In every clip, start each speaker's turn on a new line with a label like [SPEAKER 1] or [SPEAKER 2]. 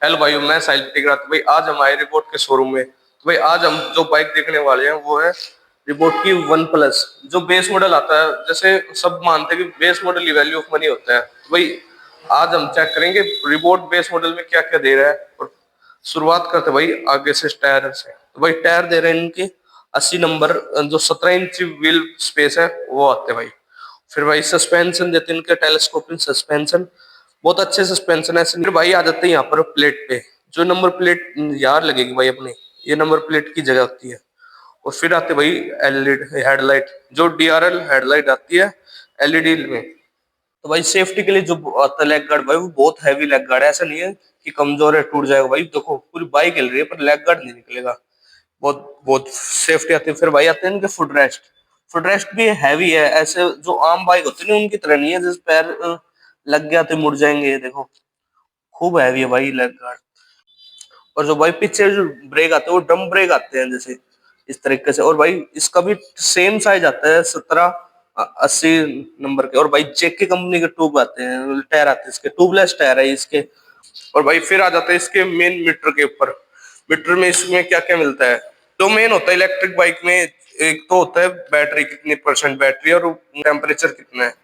[SPEAKER 1] Hello भाई, मैं साहिल टिकरा। तो भाई आज हम आए रिबोट के शोरूम में। तो भाई आज हम जो बाइक देखने वाले हैं वो है रिबोट की वन प्लस। जो बेस मॉडल आता है, जैसे सब मानते हैं कि base model he value of money होता है, तो भाई आज हम चेक करेंगे रिबोट बेस मॉडल में क्या क्या दे रहा है। और शुरुआत करते हैं भाई आगे से टायर से। तो भाई टायर दे रहे हैं इनके 80 नंबर, जो 17 इंच व्हील स्पेस है वो आते हैं भाई। फिर भाई सस्पेंशन देते हैं इनके टेलीस्कोपिंग सस्पेंशन, बहुत अच्छे सस्पेंशन है। फिर भाई आ जाते हैं यहाँ पर प्लेट पे। जो नंबर प्लेट यार लगेगी भाई अपने, ये नंबर प्लेट की जगह होती है। और फिर आते भाई एलईडी हेडलाइट, जो डीआरएल हेडलाइट आती है एलईडी में। तो भाई सेफ्टी के लिए जो आता है लेग गार्ड भाई, वो बहुत हैवी लेग गार्ड है। ऐसा नहीं है कि कमजोर है टूट जाएगा भाई, देखो पूरी बाइक हिल रही है पर लेग गार्ड नहीं निकलेगा। बहुत बहुत सेफ्टी आती है। फिर भाई आते हैं इनके फुट रेस्ट। फुट रेस्ट भी हैवी है, ऐसे जो आम बाइक होती है ना उनकी तरह नहीं है जिस पैर लग गया तो मुड़ जाएंगे। ये देखो खूब हैवी है भाई लेग गार्ड। और जो भाई पीछे जो ब्रेक आते हैं वो ड्रम ब्रेक आते हैं जैसे इस तरीके से। और भाई इसका भी सेम साइज आता है 17-80 नंबर के। और भाई जेक की कंपनी के ट्यूब आते हैं, टायर आते हैं इसके, ट्यूबलेस टायर है इसके। और भाई फिर आ जाते हैं इसके मेन मीटर के ऊपर। मीटर में इसमें क्या क्या मिलता है। जो मेन होता है इलेक्ट्रिक बाइक में, एक तो होता है बैटरी, कितनी परसेंट बैटरी और टेम्परेचर कितना है।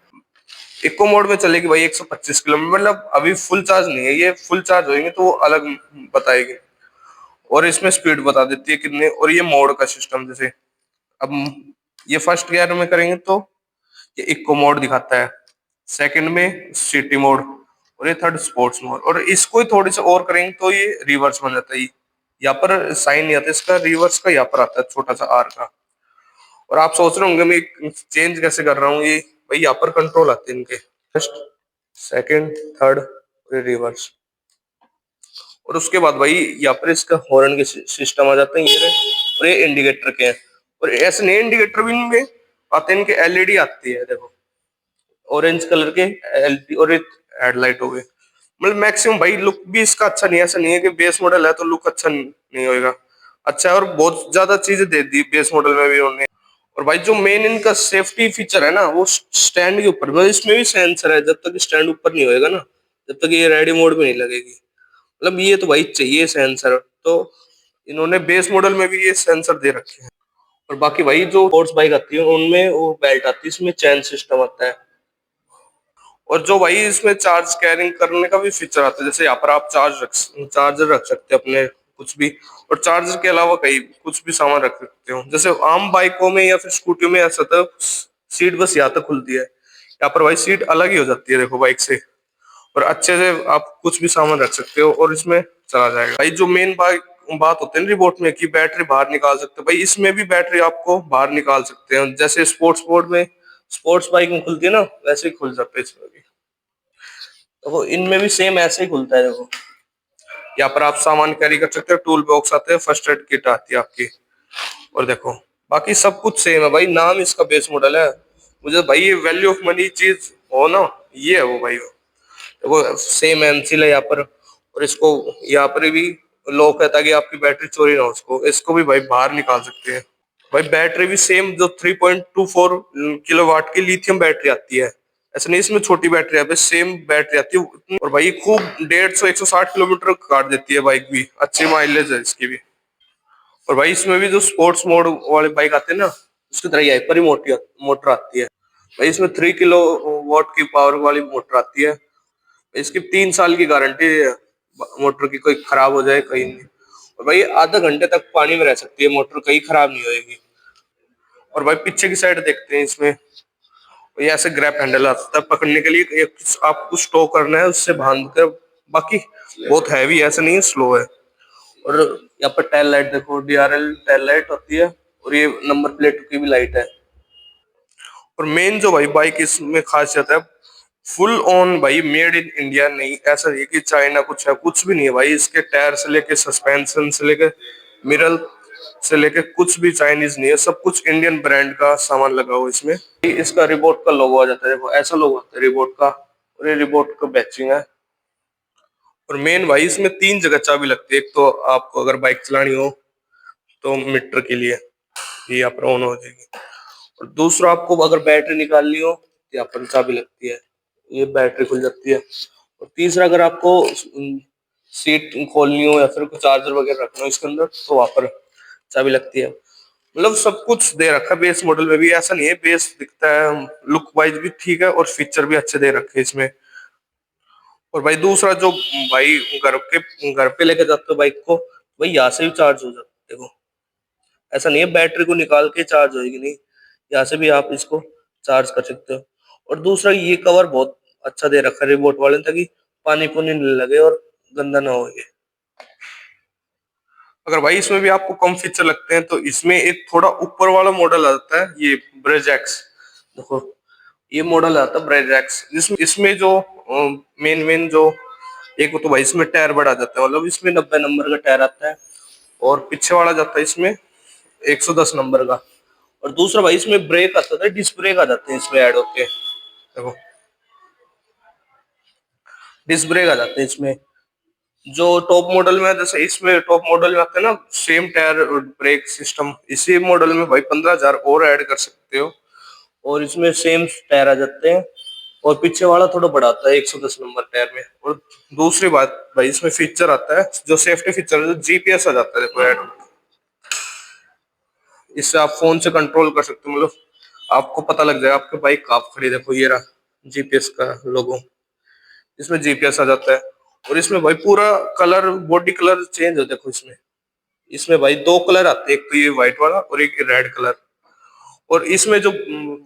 [SPEAKER 1] इको मोड में चलेगी भाई 125 किलोमीटर, मतलब अभी फुल चार्ज नहीं है, ये फुल चार्ज होंगे तो वो अलग बताएगी। और इसमें स्पीड बता देती है कितने। और ये मोड का सिस्टम, जैसे अब ये फर्स्ट गियर में करेंगे तो ये इको मोड दिखाता है, सेकंड में सिटी मोड, और ये थर्ड स्पोर्ट्स मोड। और इसको ही थोड़ी सा और करेंगे तो ये रिवर्स बन जाता है। यहाँ पर साइन नहीं आता इसका, रिवर्स का यहाँ पर आता है छोटा सा आर का। और आप सोच रहे होंगे मैं चेंज कैसे कर रहा हूँ, ये भाई यहाँ पर कंट्रोल आते हैं इनके, फर्स्ट सेकंड थर्ड और रिवर्स। और उसके बाद भाई यहाँ पर इसका हॉर्न के सिस्टम आ जाते हैं, ये रहे। और ये इंडिकेटर के हैं। और ऐसे नए इंडिकेटर भी इनमें आते हैं, इनके एलईडी आती है देखो, ऑरेंज कलर के एलईडी। और एक हेडलाइट हो गए। मतलब मैक्सिमम भाई लुक भी इसका अच्छा नहीं है। ऐसा नहीं है कि बेस मॉडल है तो लुक अच्छा नहीं होएगा, अच्छा है। और बहुत ज्यादा चीजें दे दी बेस मॉडल में भी उन्होंने। और भाई जो मेन इनका सेफ्टी फीचर है ना, वो स्टैंड के ऊपर, मतलब इसमें भी सेंसर है। जब तक स्टैंड ऊपर नहीं होएगा ना, जब तक ये रेडी मोड में नहीं लगेगी। मतलब ये तो भाई चाहिए सेंसर, तो इन्होंने बेस मॉडल में भी ये सेंसर दे रखे हैं। और बाकी भाई जो स्पोर्ट्स बाइक आती है उनमें वो बेल्ट आती है, इसमें चैन सिस्टम आता है। और जो भाई इसमें चार्ज कैरिंग करने का भी फीचर आता है, जैसे यहाँ पर आप चार्जर रख सकते हैं अपने कुछ भी। और चार्जर के अलावा कहीं कुछ भी सामान रख सकते हो। जैसे आम बाइकों में या फिर स्कूटियों में ऐसा था, सीट बस यहाँ तक खुलती है, यहाँ पर भाई सीट अलग ही हो जाती है देखो बाइक से। और अच्छे से आप कुछ भी सामान रख सकते हो और इसमें चला जाएगा। भाई जो मेन बात होती है ना रिमोट में कि बैटरी बाहर निकाल सकते हो, भाई इसमें भी बैटरी आपको बाहर निकाल सकते हैं। जैसे स्पोर्ट्स मोड में, स्पोर्ट्स बाइक में खुलती है ना, वैसे ही खुल जाता है इसमें भी। तो वो इनमें भी सेम ऐसे ही खुलता है देखो। यहाँ पर आप सामान कैरी कर सकते हो, टूल बॉक्स आते हैं, फर्स्ट एड किट आती है आपकी। और देखो बाकी सब कुछ सेम है भाई, नाम इसका बेस मॉडल है। मुझे भाई ये वैल्यू ऑफ मनी चीज हो ना, ये है वो भाई। देखो सेम एमसील है यहाँ पर। और इसको यहाँ पर भी लॉक है ताकि आपकी बैटरी चोरी ना हो। उसको इसको भी भाई बाहर निकाल सकते हैं। भाई बैटरी भी सेम, जो 3.24 किलोवाट की लिथियम बैटरी आती है। ऐसा नहीं इसमें छोटी बैटरी है, बस सेम बैटरी आती है। और भाई खूब 150-160 किलोमीटर काट देती है बाइक भी, अच्छी माइलेज है इसकी भी। और भाई इसमें भी जो स्पोर्ट्स मोड वाले बाइक आते हैं ना, उसकी तरह हाइपर ही मोटर आती है। भाई इसमें 3 किलो वॉट की पावर वाली मोटर आती है। इसकी 3 साल की गारंटी है मोटर की, कोई खराब हो जाए कहीं नहीं। और भाई आधा घंटे तक पानी में रह सकती है मोटर, कहीं खराब नहीं होगी। और भाई पीछे की साइड देखते हैं इसमें, ये ऐसे ग्रैप हैंडल आता है पकड़ने के लिए, एक आपको स्टो करना है उससे बांध कर। बाकी बहुत हैवी, ऐसा नहीं है स्लो है। और यहाँ पर टेल लाइट देखो, डीआरएल टेल लाइट होती है। और ये नंबर प्लेट की भी लाइट है। और मेन जो भाई बाइक इसमें खासियत है, फुल ऑन भाई मेड इन इंडिया। नहीं ऐसा नहीं कि चाइना कुछ है, कुछ भी नहीं है भाई। इसके टायर से लेके सस्पेंशन से लेके मिरर से लेके कुछ भी चाइनीज नहीं है, सब कुछ इंडियन ब्रांड का सामान लगा हुआ इसमें। इसका रिबोट का लोगो आ जाता है देखो, ऐसा लोगो आता है रिबोट का। और ये रिबोट का बैचिंग है। और मेन भाई इसमें 3 जगह चाबी लगती है। एक तो आपको अगर बाइक चलानी हो तो मीटर के लिए ये यहाँ पर ऑन हो जाएगी। और दूसरा आपको अगर बैटरी निकालनी हो तो यहाँ पर चाबी लगती है, ये बैटरी खुल जाती है। और तीसरा अगर आपको सीट खोलनी हो या फिर कुछ चार्जर वगैरह रखना हो इसके अंदर तो वहां पर चाबी लगती है। मतलब सब कुछ दे रखा है बेस मॉडल में भी, ऐसा नहीं है, बेस दिखता है, लुक वाइज भी ठीक है और फीचर भी अच्छे दे रखे हैं इसमें। और भाई दूसरा जो भाई घर पे लेके जाते हो बाइक को, भाई यहाँ से भी चार्ज हो जाता है। देखो ऐसा नहीं है बैटरी को निकाल के चार्ज होएगी, नहीं, यहाँ से भी आप इसको चार्ज कर सकते हो। और दूसरा ये कवर बहुत अच्छा दे रखा है रिमोट वाले ने, ताकि पानी पुनी नहीं लगे और गंदा ना हो ये। अगर भाई इसमें भी आपको कम फीचर लगते हैं तो इसमें एक थोड़ा ऊपर वाला मॉडल आता है, ये ब्रेज एक्स। देखो ये मॉडल आता है ब्रेज एक्स, जिसमें इसमें जो मेन मेन जो एक तो भाई इसमें टायर बढ़ा जाता है, मतलब इसमें 90 नंबर का टायर आता है और पीछे वाला जाता है इसमें 110 नंबर का। और दूसरा भाई इसमें ब्रेक आता था, डिस्क ब्रेक आ जाते हैं इसमें ऐड होके। देखो डिस्क ब्रेक आ जाते हैं इसमें, जो टॉप मॉडल में, जैसे इसमें टॉप मॉडल में आते हैं ना सेम टायर ब्रेक सिस्टम, इसी मॉडल में भाई 15,000 और ऐड कर सकते हो और इसमें सेम टायर आ जाते हैं। और पीछे वाला थोड़ा बढ़ाता है 110 नंबर टायर में। और दूसरी बात भाई इसमें फीचर आता है जो सेफ्टी फीचर है, जो जीपीएस आ जाता है देखो ऐड। इससे आप फोन से कंट्रोल कर सकते हो, मतलब आपको पता लग जाएगा आपके बाइक कहाँ खड़ी। देखो ये रहा जीपीएस का लोगो, इसमें जीपीएस आ जाता है। और इसमें भाई पूरा कलर, बॉडी कलर चेंज हो, देखो इसमें, इसमें भाई दो कलर आते हैं, एक तो ये व्हाइट वाला और एक रेड कलर। और इसमें जो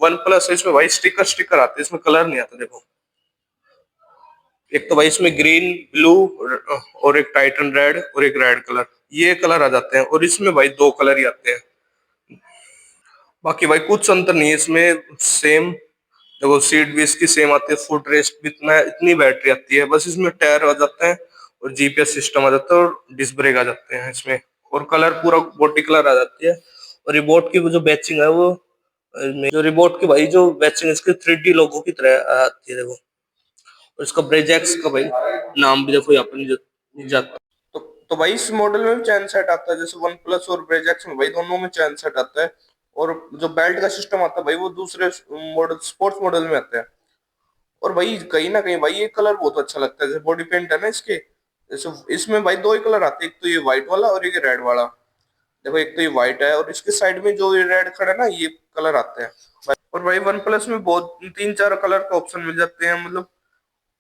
[SPEAKER 1] वन प्लस है इसमें भाई स्टिकर स्टिकर आते हैं, इसमें कलर नहीं आता। देखो एक तो भाई इसमें ग्रीन, ब्लू और एक टाइटन रेड और एक रेड कलर, ये कलर आ जाते हैं। और इसमें भाई दो कलर ही आते हैं, बाकी भाई कुछ अंतर नहीं है इसमें, सेम। देखो सीट भी इसकी सेम आती है, फुट रेस्ट भी इतना इतनी बैटरी आती है, बस इसमें टायर आ जाते हैं और जीपीएस सिस्टम आ जाता है और डिस्क ब्रेक आ जाते हैं इसमें। और कलर पूरा बॉडी कलर आ जाती है। और रिमोट की वो जो बैचिंग है वो जो रिमोट की भाई जो बैचिंग है इसके 3D लोगो की तरह आती है देखो। और इसका ब्रेजेक्स का भाई नाम भी देखो यहाँ पर नहीं जाता। तो भाई इस मॉडल में भी चैन सेट आता है, जैसे वन प्लस और ब्रेजेक्स में भाई दोनों में चैन सेट आता है। और जो बेल्ट का सिस्टम आता है भाई वो दूसरे मॉडल स्पोर्ट्स मॉडल में आता है। और भाई कहीं ना कहीं भाई ये कलर बहुत अच्छा लगता है, जैसे बॉडी पेंट है ना इसके, जैसे इसमें भाई दो ही कलर आते हैं, एक तो ये व्हाइट वाला और एक रेड वाला। देखो एक तो ये व्हाइट है और इसके साइड में जो ये रेड खड़ा है ना, ये कलर आते हैं। और भाई वन प्लस में बहुत 3-4 कलर का ऑप्शन मिल जाते हैं, मतलब।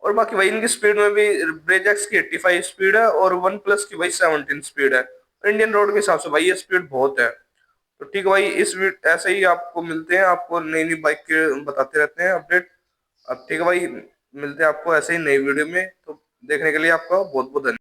[SPEAKER 1] और बाकी भाई इनकी स्पीड में भी ब्रेजेक्स की 85 स्पीड है और वन प्लस की भाई 17 स्पीड है। इंडियन रोड के हिसाब से भाई ये स्पीड बहुत है। तो ठीक है भाई, ऐसे ही आपको मिलते हैं, आपको नई नई बाइक के बताते रहते हैं अपडेट। अब ठीक है भाई, मिलते हैं आपको ऐसे ही नई वीडियो में, तो देखने के लिए आपका बहुत बहुत धन्यवाद।